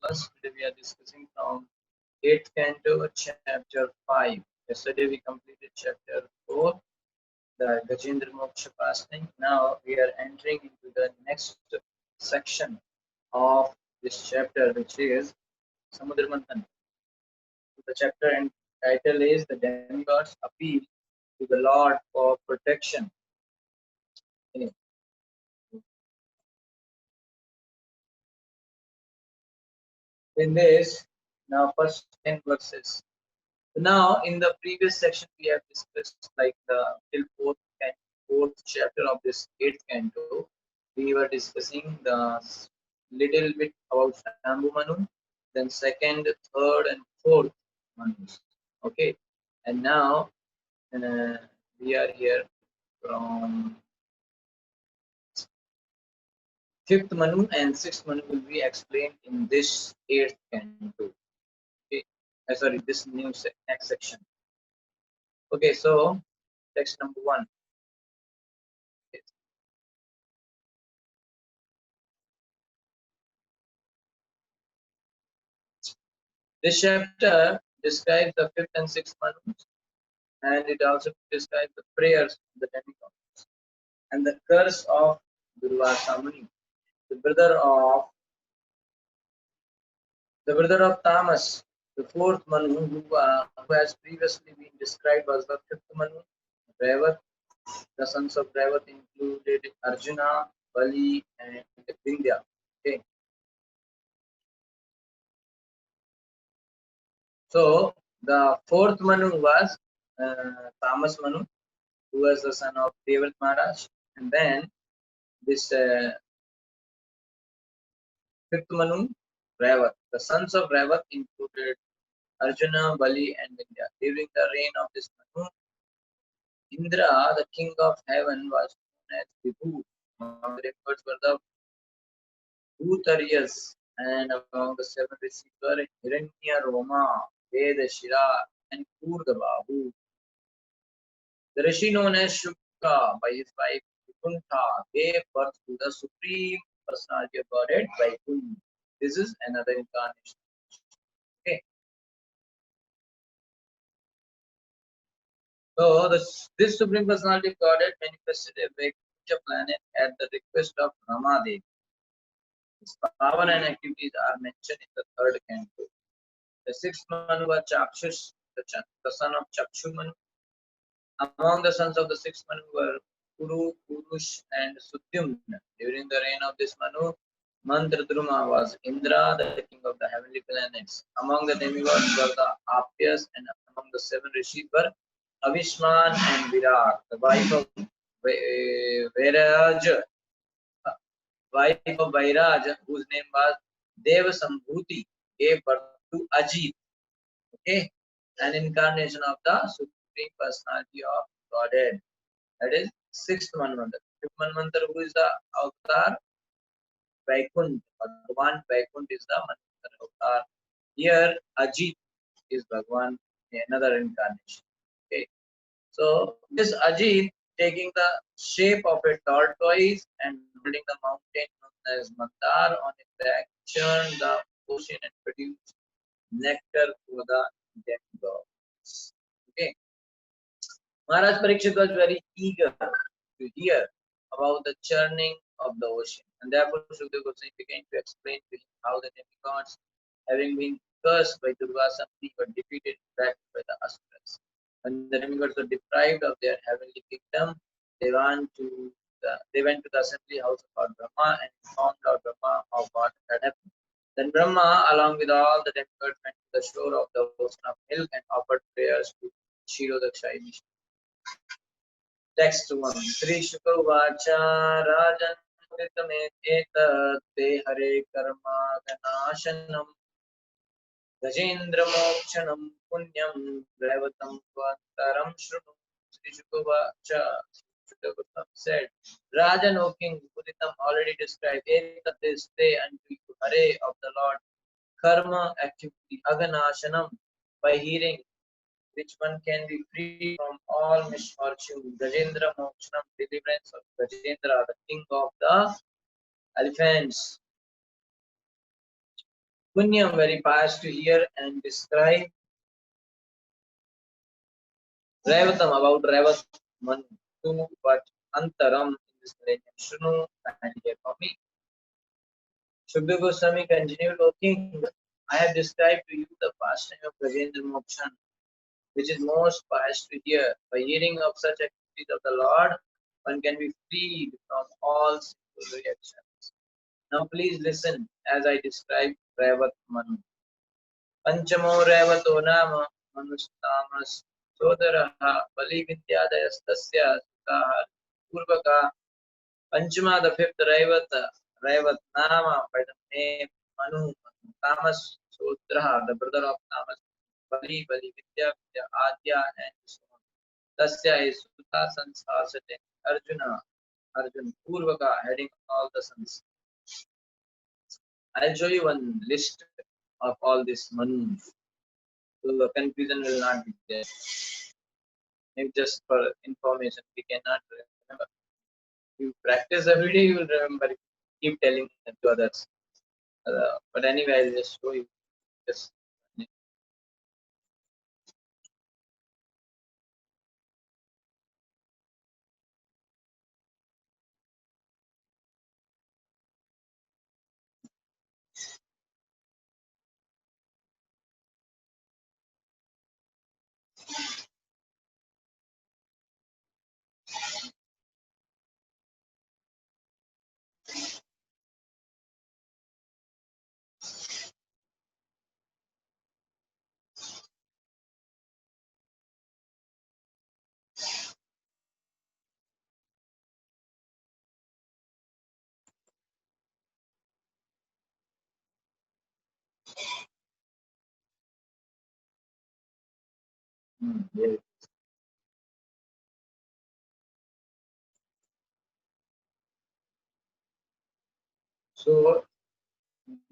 us. Today we are discussing from 8th canto, chapter 5. Yesterday we completed chapter 4, the Gajendra Moksha fasting. Now we are entering into the next section of this chapter, which is Samudra Manthan. The chapter and title is The Demigods Appeal to the Lord for Protection. In this, now first 10 verses. Now, in the previous section, we have discussed like the till fourth chapter of this 8th canto. We were discussing the little bit about Shambhu Manu, then second, third, and fourth Manus. Okay, and now we are here from fifth Manu and sixth Manu will be explained in this 8th canto. Okay, sorry, this new next section. Okay, so text number 1. This chapter describes the fifth and sixth Manus, and it also describes the prayers of the demigods and the curse of Durvasa Muni, the brother of Tamas, the fourth Manu, who has previously been described as the fifth Manu. Revat, the sons of Revat included Arjuna, Bali, and Vindhya. Okay. So the fourth Manu was Tamas Manu, who was the son of Devat Maharaj, and then this fifth Manu, Revat. The sons of Revat included Arjuna, Bali, and Vindhya. During the reign of this Manu, Indra, the king of heaven, was known as Vibhu. Among the demigods were the Bhutaryas, and among the seven rishis were Hiranya Roma, Veda Shira, and Purdabahu. The rishi known as Shukra by his wife Vaikuntha gave birth to the supreme personality of Godhead Vaikuntha. This is another incarnation. Okay. So this supreme personality of Godhead manifested a Vaikuntha planet at the request of Ramadev. His power and activities are mentioned in the third canto. The sixth Manu was Chakshus, the son of Chakshu Manu. Among the sons of the sixth Manu were Kuru, Purush, and Sudyumna. During the reign of this Manu, Mantradruma was Indra, the king of the heavenly planets. Among the demigods were the Apyas, and among the seven rishis were Avishman and Virat. The wife of Vairaj, whose name was Devasambhuti, gave birth to Ajit. Okay, an incarnation of the Supreme Personality of Godhead. That is sixth Manvantara. Fifth Manvantara, who is the avatar? Vaikunt. Bhagwan Vaikunt is the Manvantara avatar. Here, Ajit is Bhagwan, another incarnation. Okay, so this Ajit taking the shape of a tortoise and holding the mountain known as Mandar on his back, churned the ocean and produced nectar for the demigods. Okay. Maharaj Parikshit was very eager to hear about the churning of the ocean, and therefore Shukdev Goswami began to explain to him how the demigods, having been cursed by Durvasa Muni, were defeated back by the Asuras. When the demigods were deprived of their heavenly kingdom, they went to the assembly house of Lord Brahma and informed Lord Brahma of what had happened. Then Brahma, along with all the demigods, went to the shore of the ocean of milk and offered prayers to Kshirodaksha Vishnu. Text 1. Sri Shukra Vacha Rajan Vitame Te Hare Karma Ganashanam Gajendra Mokshanam Punyam Revatam Tvantaram Shrunu. Sri Shukra Vacha said, Rajan, O King, Puritam already described this day unto you, Hare of the Lord, Karma activity, Aganashanam, by hearing which one can be free from all misfortune. Gajendra Mokshanam, deliverance of Gajendra, the king of the elephants. Punyam, very pious to hear and describe. Revatam, about Revat Manu. Tu, but Antaram in this millennium. Shunu, and hear from me. Shukdev Goswami continued, O king, I have described to you the pastime of Gajendra Mokshan, which is most pious to hear. By hearing of such activities of the Lord, one can be freed from all sinful reactions. Now please listen as I describe Revat Manu. Panchamo Revato Nama Manustamas Sodaraha Bali Vidyadayastasya Sutaha Purvaka. Panchama, the fifth Revat Nama, by the name Manu, Tamas Sudraha, the brother of Tamas, Bali Vidya Adya, and so on. Tasya is Sutta sons are certain. Arjun Purvaka, heading all the sons. I'll show you one list of all these Manus, so the confusion will not be there. Maybe just for information, we cannot remember. You practice every day, you will remember. Keep telling to others. But anyway, I'll just show you. Just yeah. So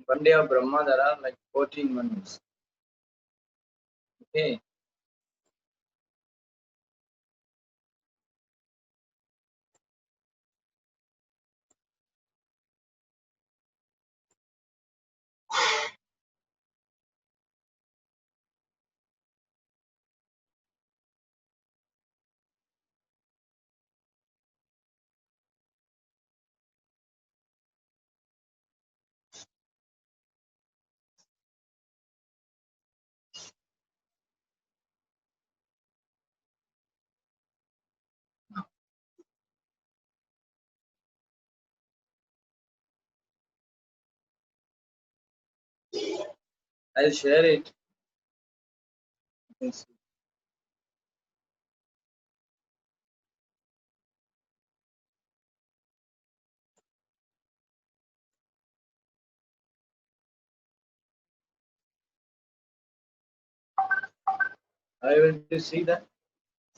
one day of Brahma, there are like 14 Manus. Okay. I'll share it. You can see. Are you able to see that?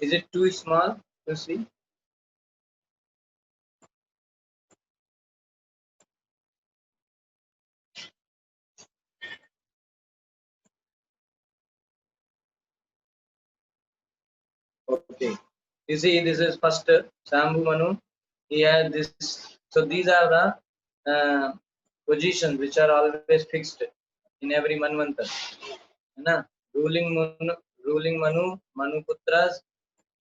Is it too small to see? Okay. You see, this is first Shambhu Manu. He had this. So these are the positions which are always fixed in every Manvanta. Na? Ruling Manu, Manu Putras,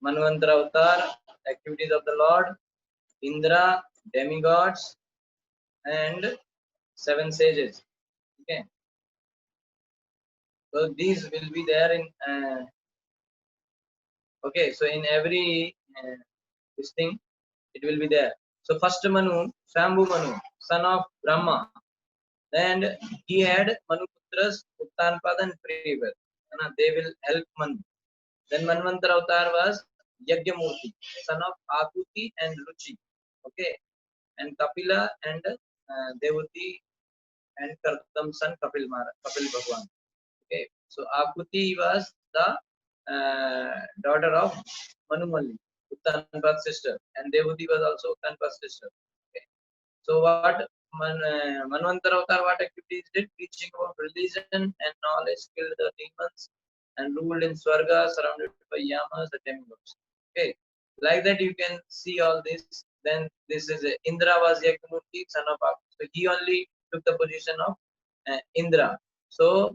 Manvantara Avatar, activities of the Lord, Indra, demigods, and 7 sages. Okay. So these will be there in. Okay. So in every this thing, it will be there. So first Manu, Shambhu Manu, son of Brahma, and he had Manuputras, Uttanpada and Priyavir. They will help Manu. Then Manvantara Avatar was Yagyamurti, son of Akuti and Ruchi. Okay, and Kapila and Devati and Kartam son Kapil Bhagwan. Okay, so Akuti was the daughter of Manumalli, Uttanpad's sister, and Devati was also Uttanpad's sister. Okay. So what Manvantara Avatar, what activities did? Teaching about religion and knowledge, killed the demons, and ruled in Swarga, surrounded by Yamas, the demigods. Okay, like that you can see all this. Then this is Indra was Yagnamurti, son of Aku. So he only took the position of Indra. So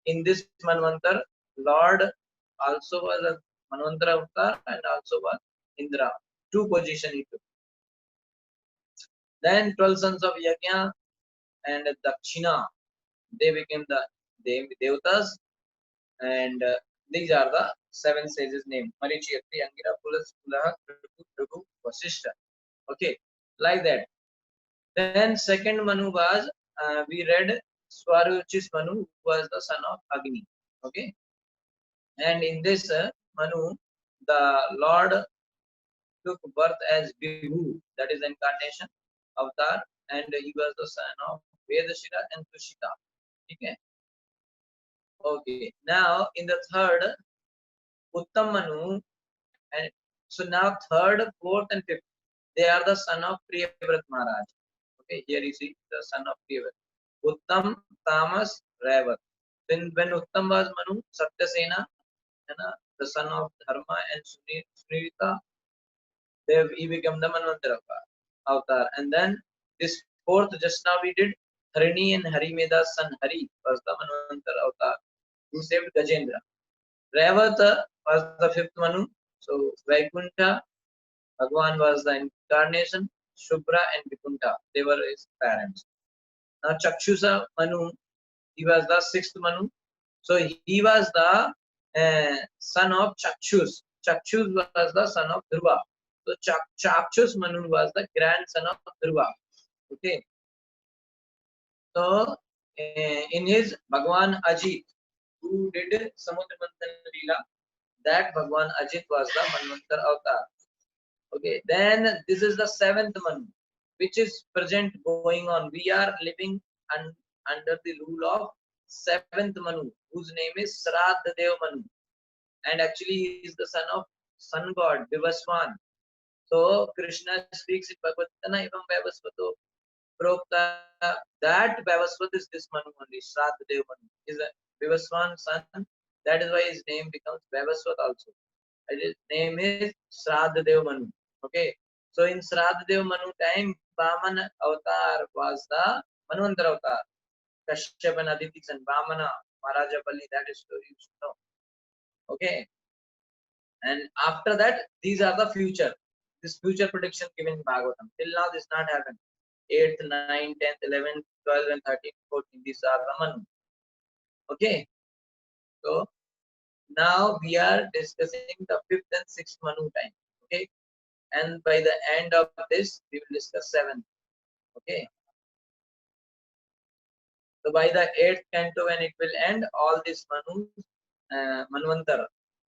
in this Manvantar, Lord also was a Manvantara avatar and also was Indra. Two positions he took. Then 12 sons of Yajna and Dakshina, they became the Devatas, and these are the seven sages named Marichi, Atri, Angira, Pulas, Pulaha, Prugu, Vasishta. Okay, like that. Then second Manu was, we read Swaruchis Manu, who was the son of Agni. Okay, and in this Manu, the Lord took birth as Vibhu, that is incarnation, avatar, and he was the son of Vedashira and Tushita. Okay. Okay. Now in the third, Uttam Manu, and so now third, fourth, and fifth, they are the son of Priyavrat Maharaj. Okay, here you see the son of Priyavrat. Uttam, Tamas, Revat. Then when Uttam was Manu, Satyasena, the son of Dharma and Sunita, he became the Manvantara avatar. And then this fourth, just now we did Harini and Harimeda's son Hari was the Manvantara avatar who saved Gajendra. Revata was the fifth Manu. So Vaikuntha, Bhagwan was the incarnation. Shubhra and Vikunta, they were his parents. Now Chakshusa Manu, he was the sixth Manu. So he was the son of Chakshus. Chakshus was the son of Dhruva. So Chakshus Manu was the grandson of Dhruva. Okay. So in his Bhagwan Ajit, who did Samudra Manthan Leela, that Bhagwan Ajit was the Manvantar avatar. Okay. Then this is the seventh Manu, which is present going on. We are living under the rule of seventh Manu, whose name is Sraddha Dev Manu. And actually he is the son of sun god Vivaswan. So Krishna speaks in Bhagavad Gita, Evam Vaivasvato Prokta, that Vaivasvat is this Manu only, Shraddha Dev Manu. Is a Vivaswan son. That is why his name becomes Vaivasvat also. And his name is Shraddha Dev Manu. Okay. So in Shraddha Dev Manu time, Vamana avatar was the Manvantara avatar. Kashyap and Aditi son, Vamana, Maharaja Bali, that is story you should know. Okay. And after that, these are the future. This future prediction given in Bhagavatam. Till now, this not happened. 8th, 9th, 10th, 11th, 12th, and 13th, 14th. These are the Manu. Okay. So now we are discussing the 5th and 6th Manu time. Okay. And by the end of this, we will discuss 7th. Okay. So by the 8th canto, when it will end, all these Manus, Manvantara,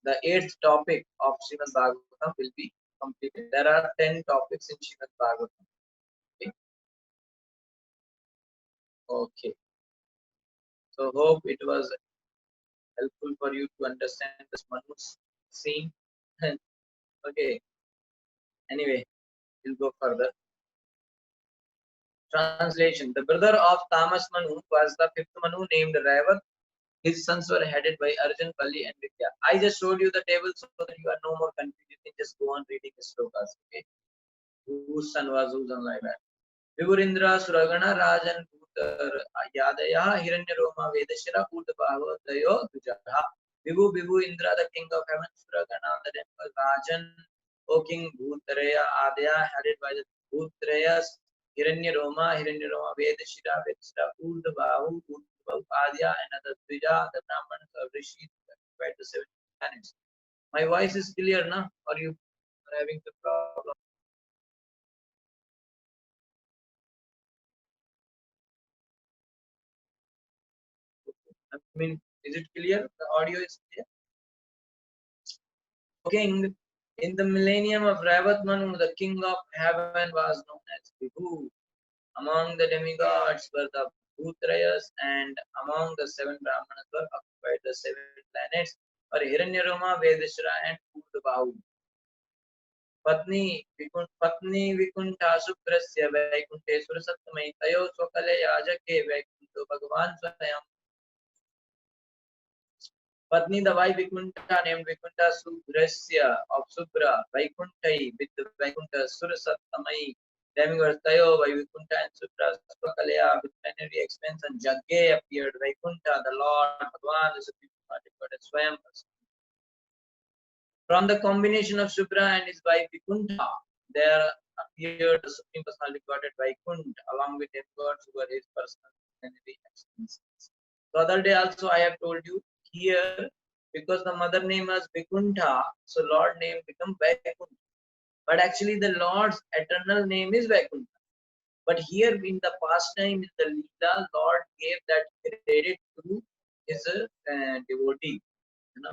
the 8th topic of Srimad Bhagavatam will be completed. There are 10 topics in Srimad Bhagavatam. Okay. Okay. So hope it was helpful for you to understand this Manu's scene. Okay. Anyway, we'll go further. Translation. The brother of Tamas Manu was the fifth Manu named Revat. His sons were headed by Arjun, Pali, and Vidya. I just showed you the table so that you are no more confused. You can just go on reading the slokas. Okay. Whose son was whose son like that. Vivurindra, Suragana, Rajan, Bhutar, Yadaya, Hiranyaroma, Vedashira, Udbhava, Dayo, Dujaha. Vivu, Indra, the king of heaven, Suragana, the temple, Rajan, O king, Bhutaraya, Adya, headed by the Bhutarayas, Hiranyaroma, Vedashira, Udbhavu, Adya, and other Dvija, the Brahmanas of Rishi, by the 7 planets. My voice is clear, na? Or you are having the problem? I mean, is it clear? The audio is clear. King in the millennium of Ravat Manu, the king of heaven was known as Vibhu. Among the demigods were the Bhutrayas, and among the 7 Brahmanas were occupied the 7 planets, or Hiranyaroma, Vedashra, and Urdhvahu. पत्नी विकुंठा शुक्रस्य वैकुंठे सुरसत्तमयि तयो स्वकले याजके वैकुंठो भगवान स्वयं. Patni, the wife Vikunta, named Vikunta Subrasya of Subra, Vaikuntai with Vaikunta Surasattamai. Demigods Tayo, Vaikunta and Sutra, Swakalaya, with plenary expense and Jagge appeared. Vaikunta, the Lord, Bhagavan, the Supreme Personality of Godhead, Swayam. From the combination of Shubra and his wife Vaikunta, there appeared the Supreme Personality of Godhead Vaikunta, along with demigods who were his personal plenary expenses. The other day also I have told you here, because the mother name was Vaikunta, so Lord name become Vaikunta. But actually the Lord's eternal name is Vaikunta. But here in the past time in the Leela, Lord gave that credit to his devotee,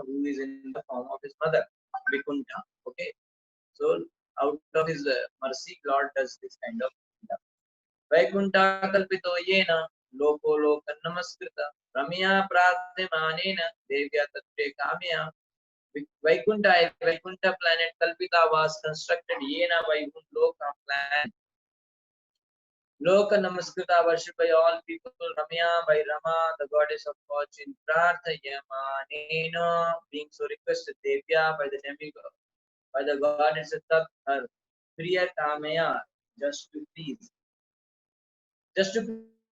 who is in the form of his mother, Vaikunta. Okay, so out of his mercy, Lord does this kind of stuff. Vaikunta kalpito yena loko loka namaskrita ramya pratymanena devya tatre kamya. Vaikunta planet Kalpita was constructed yena Vaikunta Loka planet. Loka Namaskruta worshipped by all people. Ramya by Rama, the goddess of fortune. Prarthayamanena, being so requested. Devya by the demigod, by the goddess of Tat, her Priya Kamaya, just to please. Just to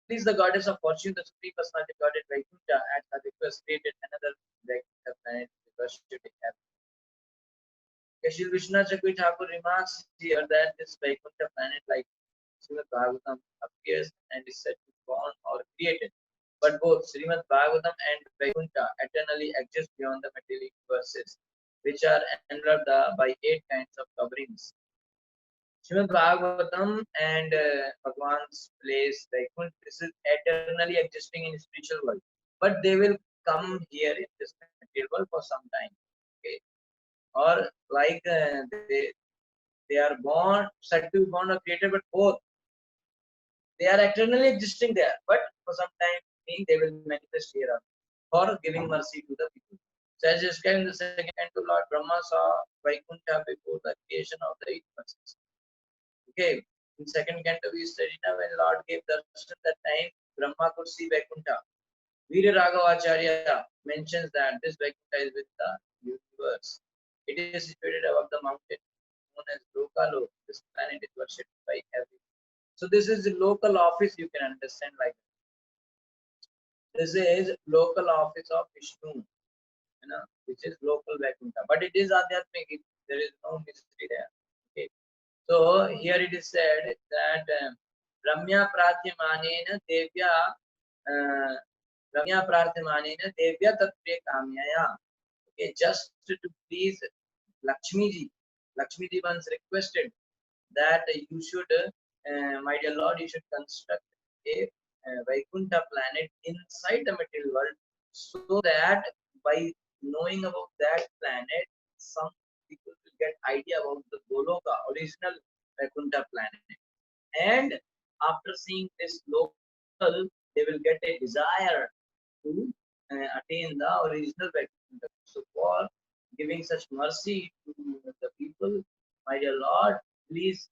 please the goddess of fortune, the supreme personality goddess Vaikunta at her request created another Vaikunta planet worshipped in heaven. Shri Vishnu Chakri Thakur remarks here that this Vaikunta planet, like Srimad Bhagavatam, appears and is said to be born or created. But both Srimad Bhagavatam and Vaikunta eternally exist beyond the material universes, which are enveloped by 8 kinds of coverings. Srimad Bhagavatam and Bhagwan's place, Vaikuntha, this is eternally existing in spiritual world. But they will come here in this material world for some time. Okay. Or like they are born, said to be born or created, but both they are eternally existing there. But for some time being, they will manifest here for giving mercy to the people. So as described in the second canto, Lord Brahma saw Vaikuntha before the creation of the universe. Okay, in second canto we studied now when Lord gave darshan that time, Brahma could see Vaikuntha. Veera Raghavacharya mentions that this Vaikuntha is with the universe. It is situated above the mountain known as Lokalo. This planet is worshipped by everyone. So this is the local office, you can understand like this is local office of Vishnu, which is local Vaikuntha. But it is Adhyatmic, there is no mystery there. Okay. So here it is said that Ramya Pratyamanena Devya Ramya Pratyamanena Devya Tatre Kamyaya. Okay, just to please Lakshmi ji. Lakshmi ji once requested that you should, my dear Lord, you should construct a Vaikuntha planet inside the material world, so that by knowing about that planet, some people will get idea about the Goloka, original Vaikuntha planet. And after seeing this local, they will get a desire to attain the original Vaikuntha. So for giving such mercy to the people, my dear Lord, please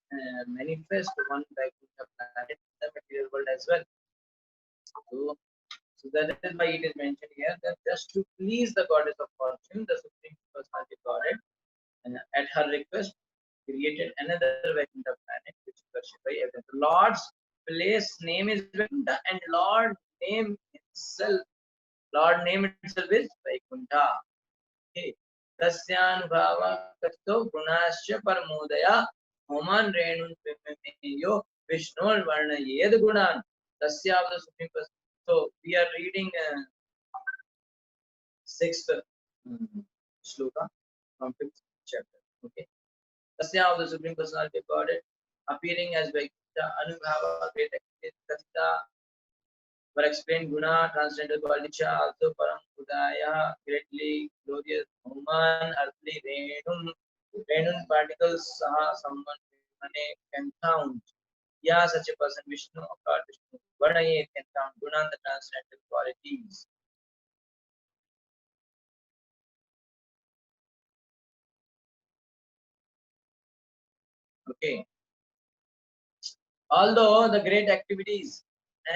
manifest one Vaikuntha planet in the material world as well. So that is why it is mentioned here that just to please the goddess of fortune, the supreme personality Godhead, at her request, created another Vaikuntha planet which is worshipped by everyone. The Lord's place name is Vaikuntha, and Lord name itself is Vaikuntha. Okay. Tasyanubhava kasto gunasya paramodaya homan renun yo Vishnul varna yed gunan tasya the supreme person. So we are reading sixth shloka from fifth chapter. Okay. Tasya of the supreme personality of Godhead appearing as Vaikuntha Anubhava great Kasita were explained Guna, transcendental quality, also Param Udaya, greatly glorious, Human, earthly, Renun particles, Saha, someone, can count. Yeah, such a person, Vishnu, of God, Vishnu. Varnaye can count Guna, the transcendental qualities. Okay. Although the great activities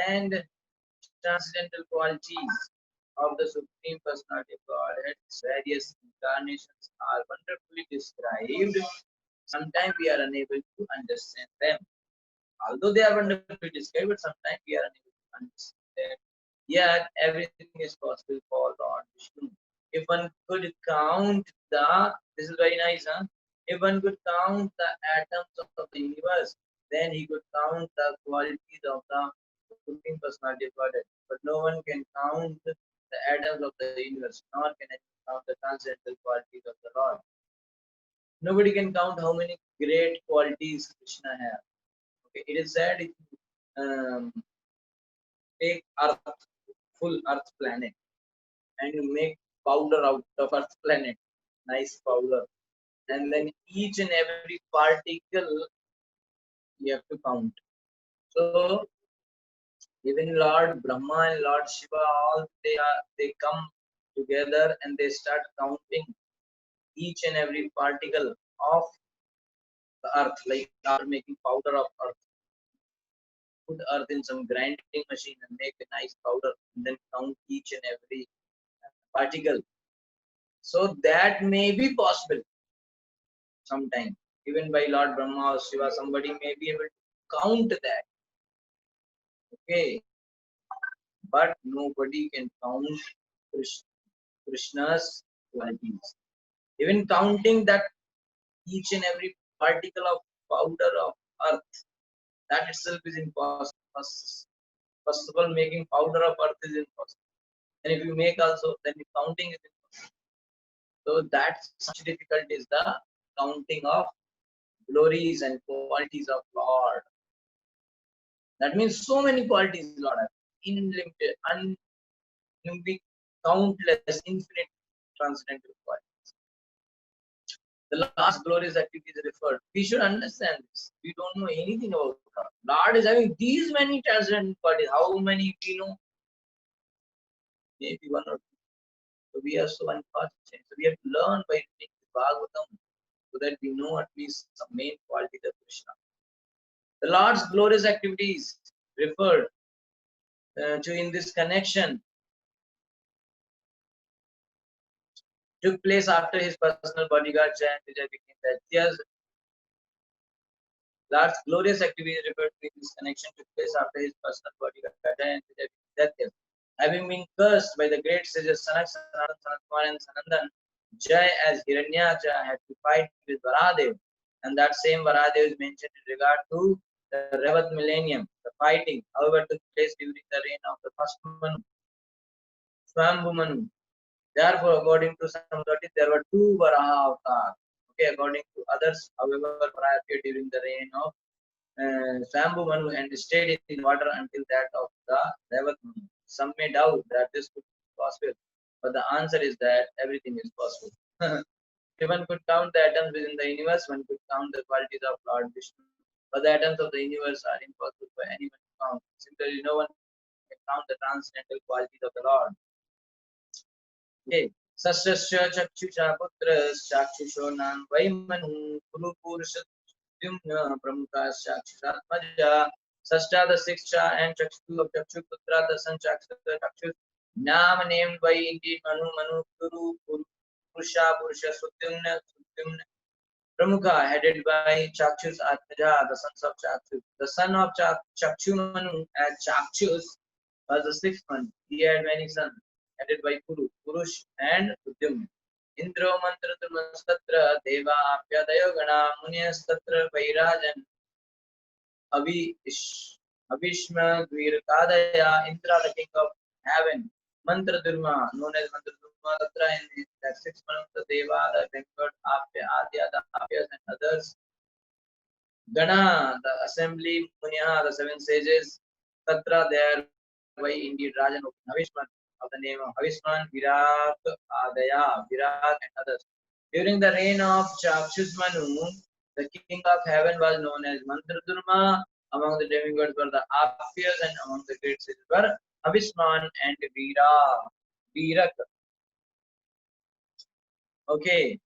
and transcendental qualities of the Supreme Personality of Godhead's various incarnations are wonderfully described, sometimes we are unable to understand them. Although they are wonderfully described, but sometimes we are unable to understand. Yet everything is possible for Lord Vishnu. If one could count the, this is very nice, huh? If one could count the atoms of the universe, then he could count the qualities of the Supreme Personality of Godhead. But no one can count the atoms of the universe, nor can anyone count the transcendental qualities of the Lord. Nobody can count how many great qualities Krishna has. Okay, it is said if you take Earth, full Earth planet, and you make powder out of Earth planet, nice powder, and then each and every particle you have to count. So even Lord Brahma and Lord Shiva, all they come together and they start counting each and every particle of the earth, like after making powder of earth, put earth in some grinding machine and make a nice powder, and then count each and every particle. So that may be possible sometime, even by Lord Brahma or Shiva, somebody may be able to count that. Okay, but nobody can count Krishna's qualities. Even counting that each and every particle of powder of earth, that itself is impossible. First of all, making powder of earth is impossible. And if you make also, then the counting is impossible. So that's such difficult is the counting of glories and qualities of Lord. That means so many qualities Lord has, unlimited, countless, infinite transcendental qualities. The last glorious activity is referred. We should understand this. We don't know anything about God. Lord is having these many transcendental qualities. How many we know? Maybe one or two. So we are so unfortunate. So we have to learn by reading the Bhagavatam so that we know at least some main qualities of Krishna. The Lord's glorious activities referred to in this connection took place after his personal bodyguard Jayan Vijay became dead. Yes, Lord's glorious activities referred to in this connection took place after his personal bodyguard Jayan Vijay became dead. Yes. Having been cursed by the great sages Sanak, Sanatan, Sanatkumar and Sanandan, Jai as Hiranyaksha had to fight with Varahadev, and that same Varahadev is mentioned in regard to the Revat millennium. The fighting, however, took place during the reign of the first Manu, Swambhu Manu. Therefore, according to some authorities, there were two Varaha avatars. Okay, according to others, however, Varaha appeared during the reign of Swambhu Manu and stayed in water until that of the Revat Manu. Some may doubt that this could be possible, but the answer is that everything is possible. If one could count the atoms within the universe, one could count the qualities of Lord Vishnu. But the atoms of the universe are impossible for anyone to count. Similarly, no one can count the transcendental qualities of the Lord. Okay. Sastasya Chakshusha Putras Chakshusho Nam Vaimanu Kuru Purusha Dyumna Pramukha Chakshusatmaja Sashta the sixth Cha and Chakshu of Chakshu Putra the son Chakshus Nam named by indeed Manu Kuru Purusha Sudyumna Pramukha headed by Chakshus Atmaja, the sons of Chakshus. The son of Chakshu Manu as Chakshus was the sixth one. He had many sons, headed by Purush and Udyam. Indro Mantra Turmastatra Deva Apyadayo Gana Munyastatra Vairajan Avishma Dvirkadaya Indra, the king of heaven. Mantra Durma, known as Mantra Durma Tatra, in that six months, the Deva, the demigod, Apya, Adya, the Apyas, and others. Gana, the assembly, Munya, the seven sages, Tatra, there by indeed Rajan Havishman, of the name of Havishman, Virat, Adaya, Virat, and others. During the reign of Chakshusmanu, the king of heaven was known as Mantradurma. Among the demigods were the Apyas, and among the great sages were Havishman and Virak. Okay.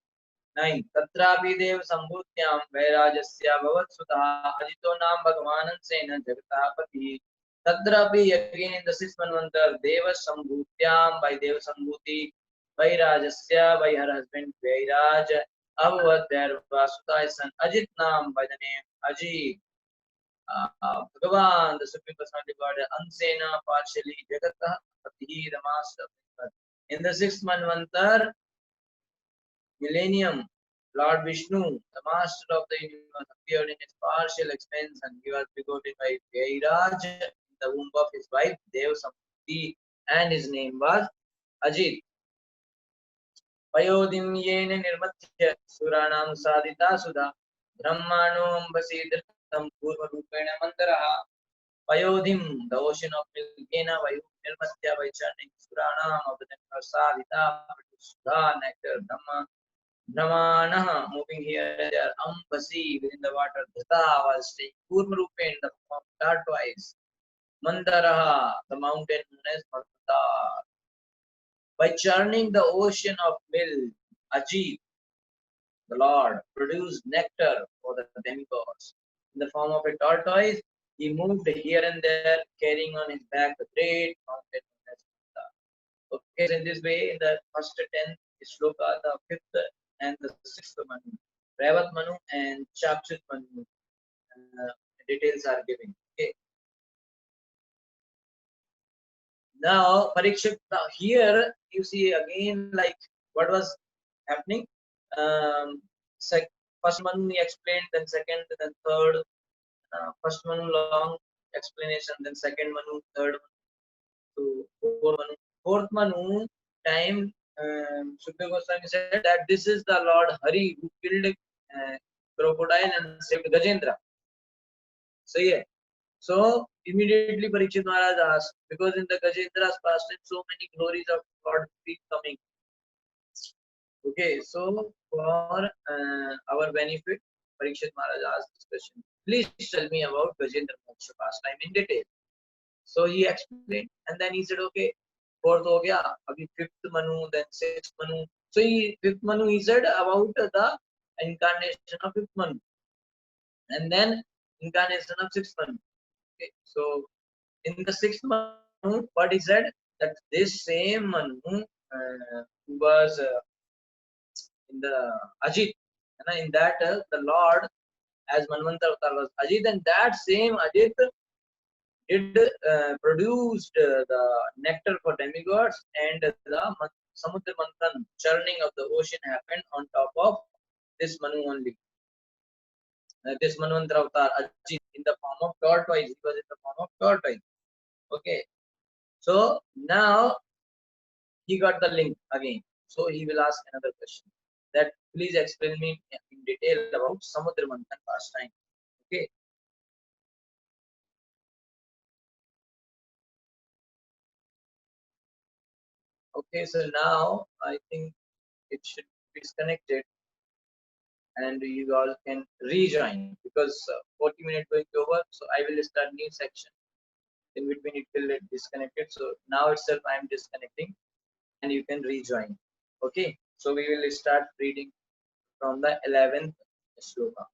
9. Tatrapi dev sambhutyam vairajasya bhavatsutah ajito nam bhagavanan sena jagatapati. Tatrapi, again in the sixth manvantar, deva sambhutyam, by deva sambhuti, vairajasya, by her husband Vairaj, abhavat, there Vasudha is son Ajit nam, by the name Ajit. Bhagavan, the Supreme Personality God, Ansena partially Jagatah Patihi, the Master. In the sixth Manvantar millennium, Lord Vishnu, the Master of the universe, appeared in his partial expense and he was begotten by Vairaj in the womb of his wife Devasamti, and his name was Ajit. Payodim yene nirmatya suranam sadita sudha brahmano ambasidratam purva rupena mantaraha. Payodhim, the ocean of milk, Yena Vayu Nirmatya by churning Suranam of the Sadita, Sudha, nectar, Dhamma, Brahmana, moving here and there, Ambasi within the water, Dhata was staying, Kurmarupe in the form of tortoise, Mandaraha, the mountain known as Mandar. By churning the ocean of milk, Ajit, the Lord, produced nectar for the demigods. In the form of a tortoise, he moved here and there, carrying on his back the great mountain known as Manda. Okay, so in this way, in the first 10 shloka, the fifth and the sixth Manu, Revat Manu and Chakshut Manu, details are given. Okay. Now, Parikshit, now here you see again like what was happening. Um, first Manu he explained, then second, then third. First Manu long explanation, then second Manu, third Manu, to fourth Manu. Fourth Manu time, Sukha Goswami said that this is the Lord Hari who killed crocodile and saved Gajendra. So yeah. So immediately Parikshit Maharaj asked, because in the Gajendra's pastime so many glories of God keep coming. Okay, so for our benefit, Parikshit Maharaj asked this question. Please tell me about Gajendra Moksha pastime in detail. So he explained, and then he said, okay, fourth ho gaya, abhi fifth Manu, then sixth Manu. So fifth Manu he said about the incarnation of fifth Manu, and then incarnation of sixth Manu. Okay, so in the sixth Manu, what he said that this same Manu who was in the Ajit, and in that the Lord as Manvanta Avatar was Ajit, and that same Ajit did produced the nectar for demigods, and the Samudra Manthan, churning of the ocean happened on top of this Manu only. This Manvantara Avatar Ajit in the form of tortoise. He was in the form of tortoise. Okay. So now he got the link again. So he will ask another question. That please explain me in detail about Samudra Manthan pastime. Okay. Okay. So now I think it should be disconnected, and you all can rejoin because 40 minutes going over. So I will start new section. In between it will get disconnected. So now itself I am disconnecting, and you can rejoin. Okay. So we will start reading from the 11th shloka.